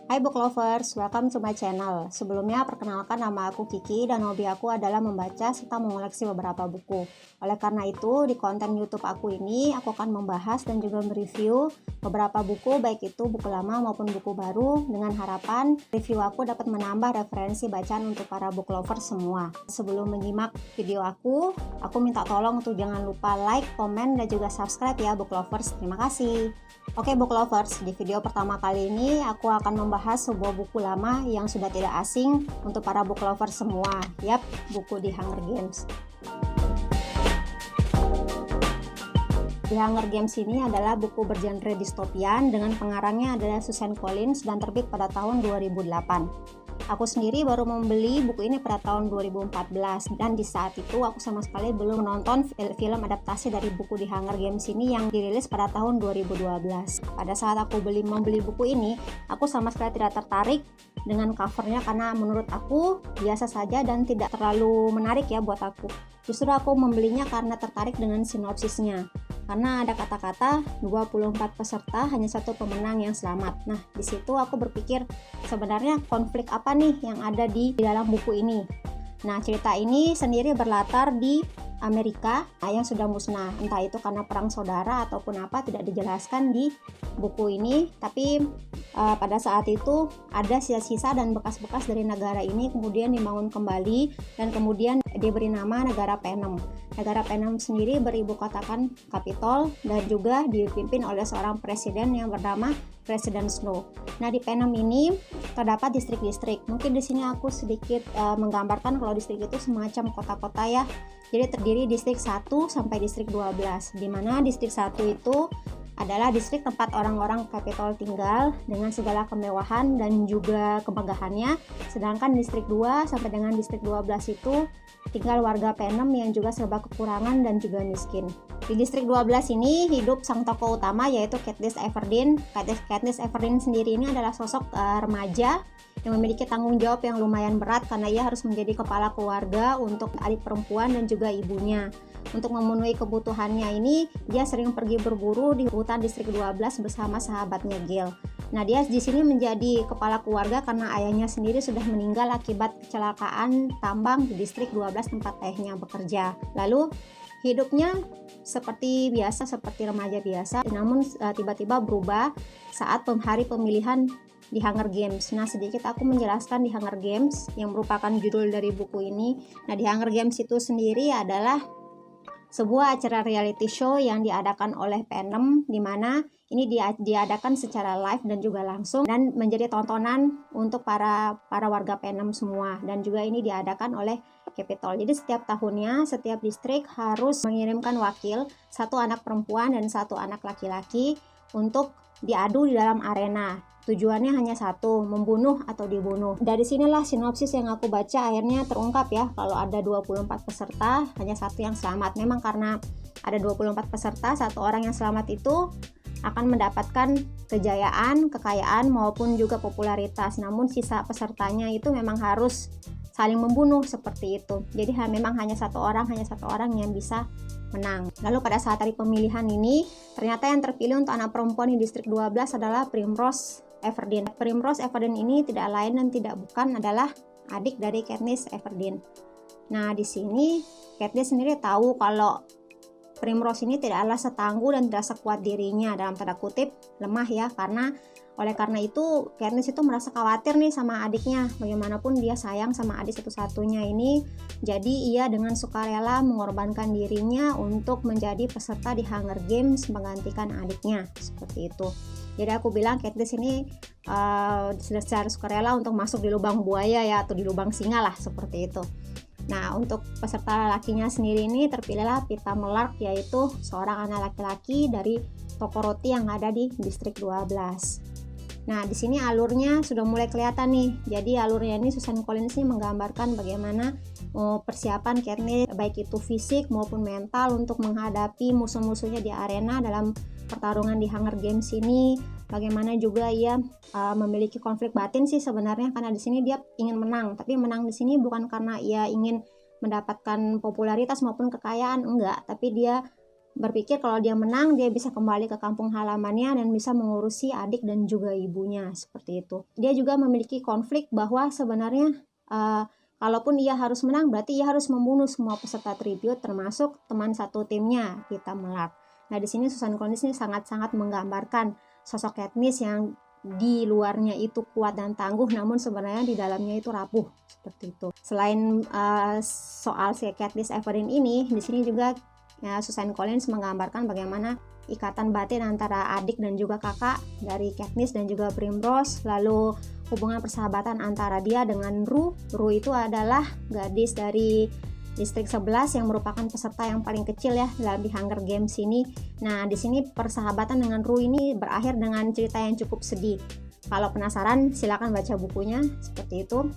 Hai book lovers, welcome to my channel. Sebelumnya perkenalkan, nama aku Kiki dan hobi aku adalah membaca serta mengoleksi beberapa buku. Oleh karena itu, di konten YouTube aku ini aku akan membahas dan juga mereview beberapa buku, baik itu buku lama maupun buku baru, dengan harapan review aku dapat menambah referensi bacaan untuk para book lovers semua. Sebelum menyimak video aku minta tolong untuk jangan lupa like, komen, dan juga subscribe ya book lovers. Terima kasih. Oke book lovers, di video pertama kali ini aku akan membahas sebuah buku lama yang sudah tidak asing untuk para book lovers semua. Yap, buku The Hunger Games. The Hunger Games ini adalah buku bergenre distopian dengan pengarangnya adalah Suzanne Collins dan terbit pada tahun 2008. Aku sendiri baru membeli buku ini pada tahun 2014 dan di saat itu aku sama sekali belum menonton film adaptasi dari buku The Hunger Games ini yang dirilis pada tahun 2012. Pada saat aku membeli buku ini, aku sama sekali tidak tertarik dengan covernya karena menurut aku biasa saja dan tidak terlalu menarik ya buat aku. Justru aku membelinya karena tertarik dengan sinopsisnya. Karena ada kata-kata 24 peserta hanya satu pemenang yang selamat. Nah, di situ aku berpikir sebenarnya konflik apa nih yang ada di dalam buku ini. Nah, cerita ini sendiri berlatar di Amerika yang sudah musnah. Entah itu karena perang saudara ataupun apa, tidak dijelaskan di buku ini. Tapi pada saat itu ada sisa-sisa dan bekas-bekas dari negara ini kemudian dibangun kembali dan kemudian diberi nama negara Panem. Negara Panem sendiri beribu kotakan Capitol dan juga dipimpin oleh seorang presiden yang bernama Presiden Snow. Nah, di Panem ini terdapat distrik-distrik. Mungkin di sini aku sedikit menggambarkan kalau distrik itu semacam kota-kota ya. Jadi terdiri distrik 1 sampai distrik 12. Di mana distrik 1 itu adalah distrik tempat orang-orang Capitol tinggal dengan segala kemewahan dan juga kemegahannya. Sedangkan distrik 2 sampai dengan distrik 12 itu tinggal warga Panem yang juga serba kekurangan dan juga miskin. Di distrik 12 ini hidup sang tokoh utama yaitu Katniss Everdeen. Katniss Everdeen sendiri ini adalah sosok remaja yang memiliki tanggung jawab yang lumayan berat karena ia harus menjadi kepala keluarga untuk adik perempuan dan juga ibunya. Untuk memenuhi kebutuhannya ini, dia sering pergi berburu di hutan distrik 12 bersama sahabatnya Gale. Nah, dia di sini menjadi kepala keluarga karena ayahnya sendiri sudah meninggal akibat kecelakaan tambang di distrik 12 tempat ayahnya bekerja. Lalu hidupnya seperti biasa, seperti remaja biasa, namun tiba-tiba berubah saat hari pemilihan di Hunger Games. Nah, sedikit aku menjelaskan di Hunger Games yang merupakan judul dari buku ini. Nah, di Hunger Games itu sendiri adalah sebuah acara reality show yang diadakan oleh Panem, di mana ini diadakan secara live dan juga langsung dan menjadi tontonan untuk para warga Panem semua, dan juga ini diadakan oleh Capitol. Jadi setiap tahunnya setiap distrik harus mengirimkan wakil, satu anak perempuan dan satu anak laki-laki untuk diadu di dalam arena. Tujuannya hanya satu, membunuh atau dibunuh. Dari sinilah sinopsis yang aku baca akhirnya terungkap ya, kalau ada 24 peserta, hanya satu yang selamat. Memang karena ada 24 peserta, satu orang yang selamat itu akan mendapatkan kejayaan, kekayaan maupun juga popularitas. Namun sisa pesertanya itu memang harus saling membunuh seperti itu. Jadi memang hanya satu orang yang bisa menang. Lalu pada saat hari pemilihan ini, ternyata yang terpilih untuk anak perempuan di distrik 12 adalah Primrose Everdeen. Primrose Everdeen ini tidak lain dan tidak bukan adalah adik dari Katniss Everdeen. Nah, di sini Katniss sendiri tahu kalau Primrose ini tidaklah setangguh dan tidak sekuat dirinya, dalam tanda kutip lemah ya, karena oleh karena itu Katniss itu merasa khawatir nih sama adiknya. Bagaimanapun dia sayang sama adik satu-satunya ini, jadi ia dengan sukarela mengorbankan dirinya untuk menjadi peserta di Hunger Games menggantikan adiknya, seperti itu. Jadi aku bilang Katniss ini secara sukarela untuk masuk di lubang buaya ya, atau di lubang singa lah, seperti itu. Nah, untuk peserta lakinya sendiri ini terpilihlah Peeta Mellark, yaitu seorang anak laki-laki dari toko roti yang ada di distrik 12. Nah, di sini alurnya sudah mulai kelihatan nih. Jadi alurnya ini Suzanne Collins ini menggambarkan bagaimana persiapan Katniss baik itu fisik maupun mental untuk menghadapi musuh-musuhnya di arena dalam pertarungan di Hunger Games ini. Bagaimana juga ia memiliki konflik batin sih sebenarnya, karena di sini dia ingin menang, tapi menang di sini bukan karena ia ingin mendapatkan popularitas maupun kekayaan, enggak, tapi dia berpikir kalau dia menang, dia bisa kembali ke kampung halamannya dan bisa mengurusi adik dan juga ibunya, seperti itu. Dia juga memiliki konflik bahwa sebenarnya kalaupun ia harus menang, berarti ia harus membunuh semua peserta tribute, termasuk teman satu timnya, Hitam Melak. Nah, di sini Susan Collins ini sangat-sangat menggambarkan sosok Katniss yang di luarnya itu kuat dan tangguh, namun sebenarnya di dalamnya itu rapuh, seperti itu. Selain soal si Katniss Everdeen ini, di sini juga Susan Collins menggambarkan bagaimana ikatan batin antara adik dan juga kakak dari Katniss dan juga Primrose, lalu hubungan persahabatan antara dia dengan Rue. Rue itu adalah gadis dari distrik 11 yang merupakan peserta yang paling kecil ya dalam di Hunger Games ini. Nah, di sini persahabatan dengan Rue ini berakhir dengan cerita yang cukup sedih. Kalau penasaran, silakan baca bukunya, seperti itu.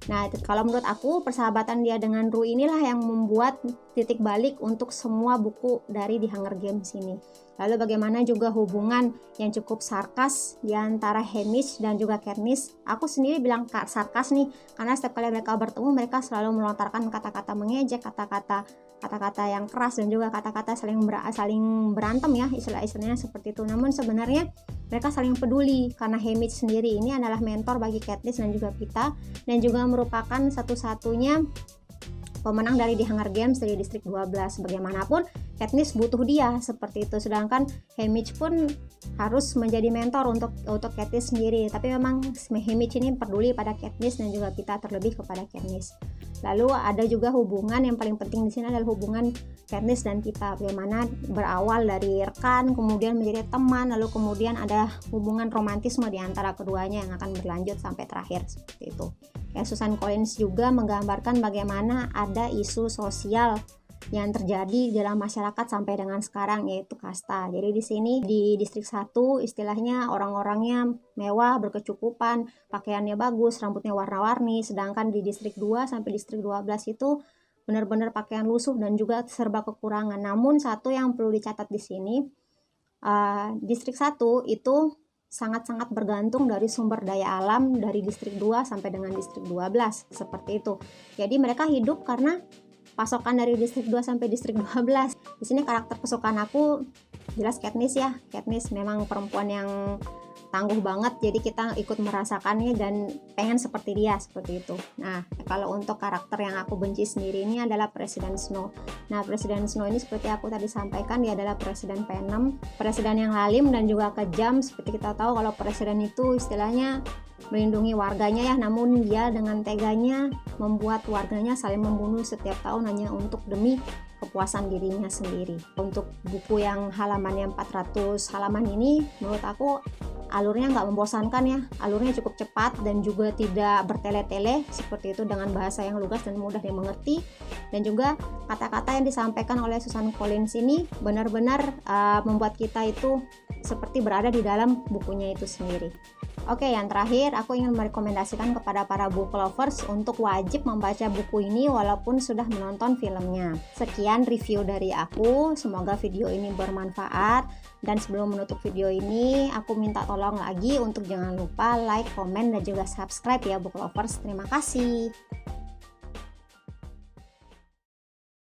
Nah, kalau menurut aku, persahabatan dia dengan Rue inilah yang membuat titik balik untuk semua buku dari The Hunger Games ini. Lalu bagaimana juga hubungan yang cukup sarkas di antara Hamish dan juga Katniss. Aku sendiri bilang sarkas nih, karena setiap kali mereka bertemu, mereka selalu melontarkan kata-kata mengejek, kata-kata yang keras, dan juga kata-kata saling berantem ya, istilah-istilahnya seperti itu. Namun sebenarnya mereka saling peduli, karena Hamish sendiri ini adalah mentor bagi Katniss dan juga Peeta, dan juga merupakan satu-satunya pemenang dari The Hunger Games dari distrik 12. Bagaimanapun Katniss butuh dia, seperti itu. Sedangkan Hamish pun harus menjadi mentor untuk Katniss sendiri. Tapi memang Hamish ini peduli pada Katniss dan juga Peeta, terlebih kepada Katniss. Lalu ada juga hubungan yang paling penting di sini adalah hubungan Katniss dan Peeta. Bagaimana berawal dari rekan, kemudian menjadi teman, lalu kemudian ada hubungan romantisme di antara keduanya yang akan berlanjut sampai terakhir, seperti itu. Susan Collins juga menggambarkan bagaimana ada isu sosial yang terjadi dalam masyarakat sampai dengan sekarang, yaitu kasta. Jadi di sini di distrik 1 istilahnya orang-orangnya mewah, berkecukupan, pakaiannya bagus, rambutnya warna-warni, sedangkan di distrik 2 sampai distrik 12 itu benar-benar pakaian lusuh dan juga serba kekurangan. Namun satu yang perlu dicatat di sini, distrik 1 itu sangat-sangat bergantung dari sumber daya alam dari distrik 2 sampai dengan distrik 12, seperti itu. Jadi mereka hidup karena pasokan dari distrik 2 sampai distrik 12. Di sini karakter kesukaan aku jelas Katniss ya. Katniss memang perempuan yang tangguh banget, jadi kita ikut merasakannya dan pengen seperti dia, seperti itu. Nah, kalau untuk karakter yang aku benci sendiri ini adalah Presiden Snow. Nah, Presiden Snow ini seperti aku tadi sampaikan, dia adalah presiden P6, presiden yang lalim dan juga kejam. Seperti kita tahu kalau presiden itu istilahnya melindungi warganya ya, namun dia dengan teganya membuat warganya saling membunuh setiap tahun hanya untuk demi kepuasan dirinya sendiri. Untuk buku yang halamannya 400 halaman ini, menurut aku alurnya nggak membosankan ya, alurnya cukup cepat dan juga tidak bertele-tele, seperti itu, dengan bahasa yang lugas dan mudah dimengerti. Dan juga kata-kata yang disampaikan oleh Susan Collins ini benar-benar membuat kita itu seperti berada di dalam bukunya itu sendiri. Oke, yang terakhir aku ingin merekomendasikan kepada para book lovers untuk wajib membaca buku ini walaupun sudah menonton filmnya. Sekian review dari aku, semoga video ini bermanfaat. Dan sebelum menutup video ini, aku minta tolong lagi untuk jangan lupa like, komen, dan juga subscribe ya book lovers. Terima kasih.